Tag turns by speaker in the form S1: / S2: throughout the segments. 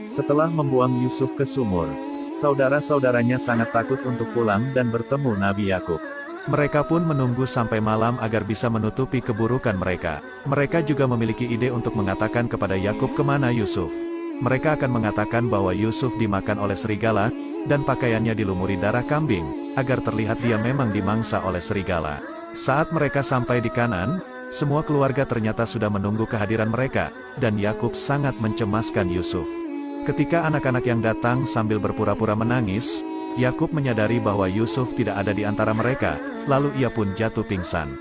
S1: Setelah membuang Yusuf ke sumur, saudara-saudaranya sangat takut untuk pulang dan bertemu Nabi Yakub. Mereka pun menunggu sampai malam agar bisa menutupi keburukan mereka. Mereka juga memiliki ide untuk mengatakan kepada Yakub kemana Yusuf. Mereka akan mengatakan bahwa Yusuf dimakan oleh serigala, dan pakaiannya dilumuri darah kambing, agar terlihat dia memang dimangsa oleh serigala. Saat mereka sampai di Kanaan, semua keluarga ternyata sudah menunggu kehadiran mereka, dan Yakub sangat mencemaskan Yusuf. Ketika anak-anak yang datang sambil berpura-pura menangis, Yakub menyadari bahwa Yusuf tidak ada di antara mereka, lalu ia pun jatuh pingsan.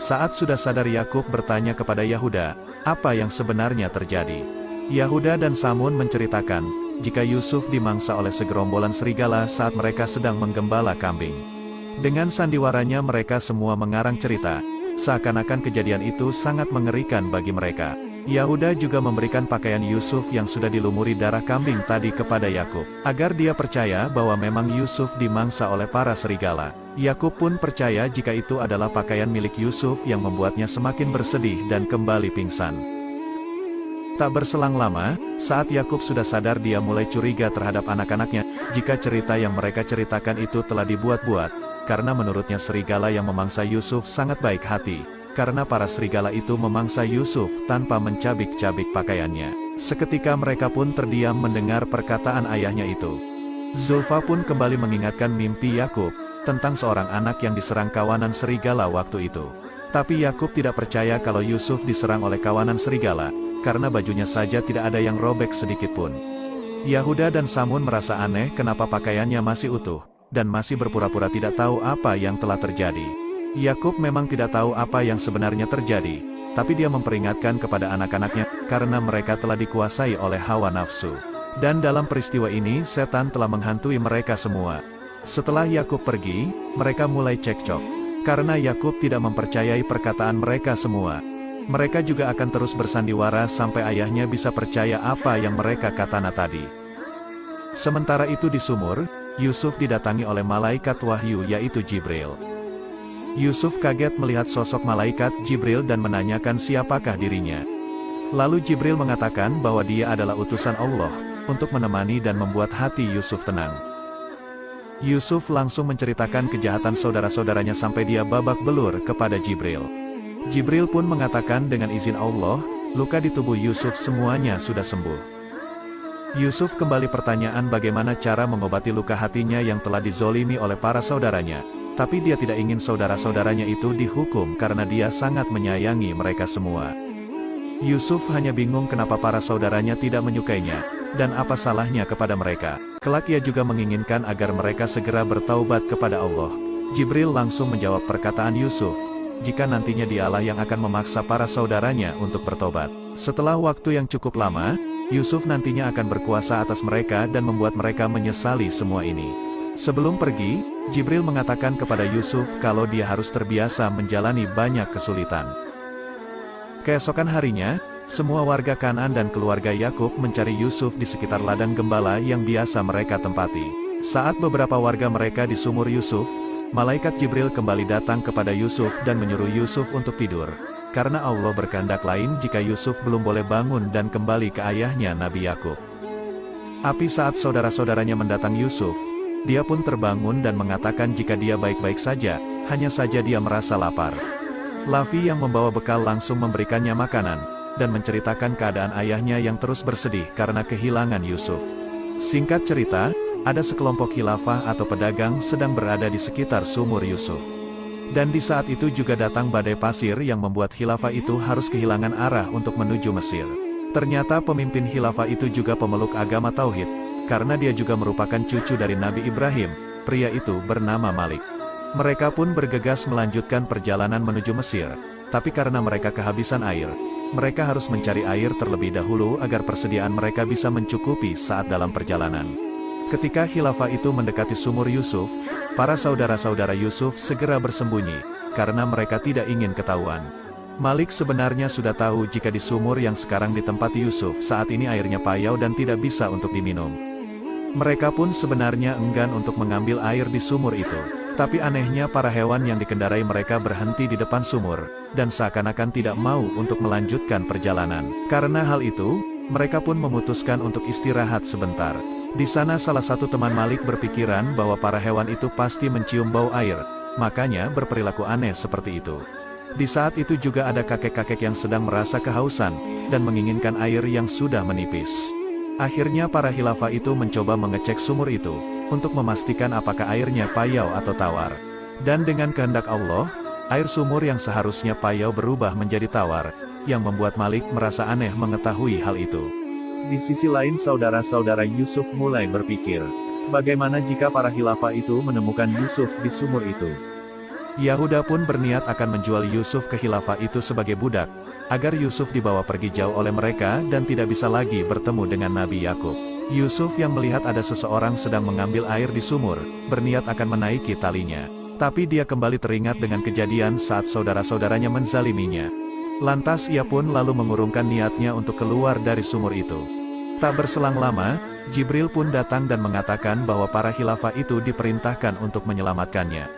S1: Saat sudah sadar Yakub bertanya kepada Yahuda, apa yang sebenarnya terjadi. Yahuda dan Samun menceritakan, jika Yusuf dimangsa oleh segerombolan serigala saat mereka sedang menggembala kambing. Dengan sandiwaranya mereka semua mengarang cerita, seakan-akan kejadian itu sangat mengerikan bagi mereka. Yahuda juga memberikan pakaian Yusuf yang sudah dilumuri darah kambing tadi kepada Yakub, agar dia percaya bahwa memang Yusuf dimangsa oleh para serigala. Yakub pun percaya jika itu adalah pakaian milik Yusuf yang membuatnya semakin bersedih dan kembali pingsan. Tak berselang lama, saat Yakub sudah sadar dia mulai curiga terhadap anak-anaknya, jika cerita yang mereka ceritakan itu telah dibuat-buat, karena menurutnya serigala yang memangsa Yusuf sangat baik hati. Karena para serigala itu memangsa Yusuf tanpa mencabik-cabik pakaiannya. Seketika mereka pun terdiam mendengar perkataan ayahnya itu. Zulfa pun kembali mengingatkan mimpi Yakub tentang seorang anak yang diserang kawanan serigala waktu itu. Tapi Yakub tidak percaya kalau Yusuf diserang oleh kawanan serigala, karena bajunya saja tidak ada yang robek sedikit pun. Yahuda dan Samun merasa aneh kenapa pakaiannya masih utuh, dan masih berpura-pura tidak tahu apa yang telah terjadi. Yakub memang tidak tahu apa yang sebenarnya terjadi, tapi dia memperingatkan kepada anak-anaknya, karena mereka telah dikuasai oleh hawa nafsu. Dan dalam peristiwa ini setan telah menghantui mereka semua. Setelah Yakub pergi, mereka mulai cekcok. Karena Yakub tidak mempercayai perkataan mereka semua. Mereka juga akan terus bersandiwara sampai ayahnya bisa percaya apa yang mereka katakan tadi. Sementara itu di sumur, Yusuf didatangi oleh malaikat wahyu yaitu Jibril. Yusuf kaget melihat sosok malaikat Jibril dan menanyakan siapakah dirinya. Lalu Jibril mengatakan bahwa dia adalah utusan Allah, untuk menemani dan membuat hati Yusuf tenang. Yusuf langsung menceritakan kejahatan saudara-saudaranya sampai dia babak belur kepada Jibril. Jibril pun mengatakan dengan izin Allah, luka di tubuh Yusuf semuanya sudah sembuh. Yusuf kembali pertanyaan bagaimana cara mengobati luka hatinya yang telah dizolimi oleh para saudaranya. Tapi dia tidak ingin saudara-saudaranya itu dihukum karena dia sangat menyayangi mereka semua. Yusuf hanya bingung kenapa para saudaranya tidak menyukainya, dan apa salahnya kepada mereka. Kelak ia juga menginginkan agar mereka segera bertaubat kepada Allah. Jibril langsung menjawab perkataan Yusuf, jika nantinya dialah yang akan memaksa para saudaranya untuk bertobat. Setelah waktu yang cukup lama, Yusuf nantinya akan berkuasa atas mereka dan membuat mereka menyesali semua ini. Sebelum pergi, Jibril mengatakan kepada Yusuf kalau dia harus terbiasa menjalani banyak kesulitan. Keesokan harinya, semua warga Kanaan dan keluarga Yakub mencari Yusuf di sekitar ladang gembala yang biasa mereka tempati. Saat beberapa warga mereka di sumur Yusuf, malaikat Jibril kembali datang kepada Yusuf dan menyuruh Yusuf untuk tidur. Karena Allah berkehendak lain jika Yusuf belum boleh bangun dan kembali ke ayahnya Nabi Yakub. Tapi saat saudara-saudaranya mendatang Yusuf, dia pun terbangun dan mengatakan jika dia baik-baik saja, hanya saja dia merasa lapar. Lavi yang membawa bekal langsung memberikannya makanan, dan menceritakan keadaan ayahnya yang terus bersedih karena kehilangan Yusuf. Singkat cerita, ada sekelompok khilafah atau pedagang sedang berada di sekitar sumur Yusuf. Dan di saat itu juga datang badai pasir yang membuat khilafah itu harus kehilangan arah untuk menuju Mesir. Ternyata pemimpin khilafah itu juga pemeluk agama Tauhid, karena dia juga merupakan cucu dari Nabi Ibrahim, pria itu bernama Malik. Mereka pun bergegas melanjutkan perjalanan menuju Mesir, tapi karena mereka kehabisan air, mereka harus mencari air terlebih dahulu agar persediaan mereka bisa mencukupi saat dalam perjalanan. Ketika khilafah itu mendekati sumur Yusuf, para saudara-saudara Yusuf segera bersembunyi, karena mereka tidak ingin ketahuan. Malik sebenarnya sudah tahu jika di sumur yang sekarang ditempati Yusuf saat ini airnya payau dan tidak bisa untuk diminum. Mereka pun sebenarnya enggan untuk mengambil air di sumur itu. Tapi anehnya para hewan yang dikendarai mereka berhenti di depan sumur, dan seakan-akan tidak mau untuk melanjutkan perjalanan. Karena hal itu, mereka pun memutuskan untuk istirahat sebentar. Di sana salah satu teman Malik berpikiran bahwa para hewan itu pasti mencium bau air, makanya berperilaku aneh seperti itu. Di saat itu juga ada kakek-kakek yang sedang merasa kehausan, dan menginginkan air yang sudah menipis. Akhirnya para khilafah itu mencoba mengecek sumur itu, untuk memastikan apakah airnya payau atau tawar. Dan dengan kehendak Allah, air sumur yang seharusnya payau berubah menjadi tawar, yang membuat Malik merasa aneh mengetahui hal itu. Di sisi lain saudara-saudara Yusuf mulai berpikir, bagaimana jika para khilafah itu menemukan Yusuf di sumur itu? Yahuda pun berniat akan menjual Yusuf ke khilafah itu sebagai budak, agar Yusuf dibawa pergi jauh oleh mereka dan tidak bisa lagi bertemu dengan Nabi Yakub. Yusuf yang melihat ada seseorang sedang mengambil air di sumur, berniat akan menaiki talinya. Tapi dia kembali teringat dengan kejadian saat saudara-saudaranya menzaliminya. Lantas ia pun lalu mengurungkan niatnya untuk keluar dari sumur itu. Tak berselang lama, Jibril pun datang dan mengatakan bahwa para khilafah itu diperintahkan untuk menyelamatkannya.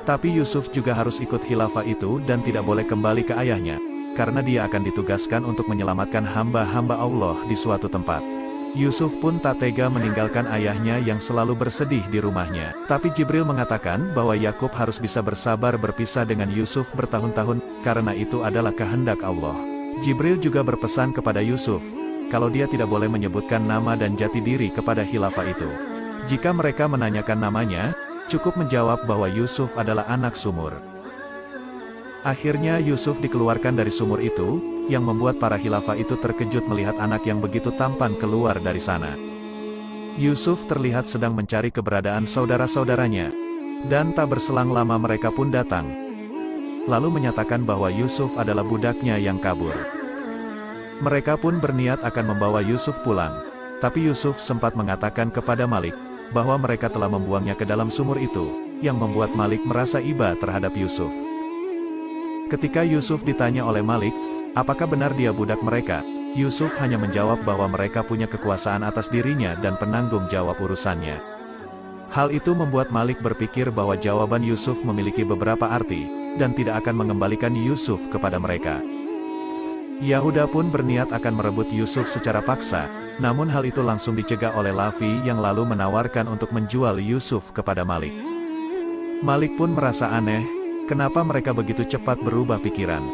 S1: Tapi Yusuf juga harus ikut khilafah itu dan tidak boleh kembali ke ayahnya, karena dia akan ditugaskan untuk menyelamatkan hamba-hamba Allah di suatu tempat. Yusuf pun tak tega meninggalkan ayahnya yang selalu bersedih di rumahnya. Tapi Jibril mengatakan bahwa Yakub harus bisa bersabar berpisah dengan Yusuf bertahun-tahun, karena itu adalah kehendak Allah. Jibril juga berpesan kepada Yusuf, kalau dia tidak boleh menyebutkan nama dan jati diri kepada khilafah itu. Jika mereka menanyakan namanya, cukup menjawab bahwa Yusuf adalah anak sumur. Akhirnya Yusuf dikeluarkan dari sumur itu, yang membuat para khilafah itu terkejut melihat anak yang begitu tampan keluar dari sana. Yusuf terlihat sedang mencari keberadaan saudara-saudaranya. Dan tak berselang lama mereka pun datang. Lalu menyatakan bahwa Yusuf adalah budaknya yang kabur. Mereka pun berniat akan membawa Yusuf pulang. Tapi Yusuf sempat mengatakan kepada Malik, bahwa mereka telah membuangnya ke dalam sumur itu, yang membuat Malik merasa iba terhadap Yusuf. Ketika Yusuf ditanya oleh Malik, apakah benar dia budak mereka, Yusuf hanya menjawab bahwa mereka punya kekuasaan atas dirinya dan penanggung jawab urusannya. Hal itu membuat Malik berpikir bahwa jawaban Yusuf memiliki beberapa arti, dan tidak akan mengembalikan Yusuf kepada mereka. Yahuda pun berniat akan merebut Yusuf secara paksa, namun hal itu langsung dicegah oleh Lavi yang lalu menawarkan untuk menjual Yusuf kepada Malik. Malik pun merasa aneh, kenapa mereka begitu cepat berubah pikiran.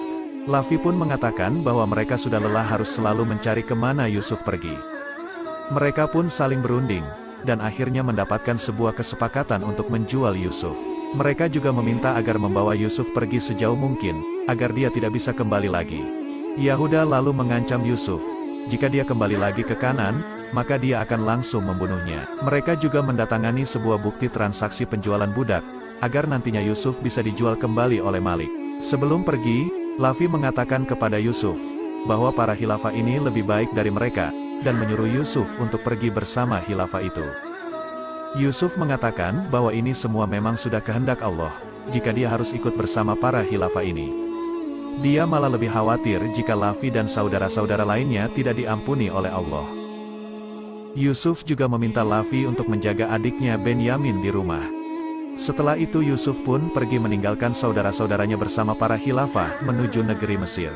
S1: Lavi pun mengatakan bahwa mereka sudah lelah harus selalu mencari kemana Yusuf pergi. Mereka pun saling berunding, dan akhirnya mendapatkan sebuah kesepakatan untuk menjual Yusuf. Mereka juga meminta agar membawa Yusuf pergi sejauh mungkin, agar dia tidak bisa kembali lagi. Yahuda lalu mengancam Yusuf, jika dia kembali lagi ke Kanan, maka dia akan langsung membunuhnya. Mereka juga mendatangani sebuah bukti transaksi penjualan budak, agar nantinya Yusuf bisa dijual kembali oleh Malik. Sebelum pergi, Lavi mengatakan kepada Yusuf, bahwa para khilafah ini lebih baik dari mereka, dan menyuruh Yusuf untuk pergi bersama khilafah itu. Yusuf mengatakan bahwa ini semua memang sudah kehendak Allah, jika dia harus ikut bersama para khilafah ini. Dia malah lebih khawatir jika Lavi dan saudara-saudara lainnya tidak diampuni oleh Allah. Yusuf juga meminta Lavi untuk menjaga adiknya Benyamin di rumah. Setelah itu Yusuf pun pergi meninggalkan saudara-saudaranya bersama para khilafah menuju negeri Mesir.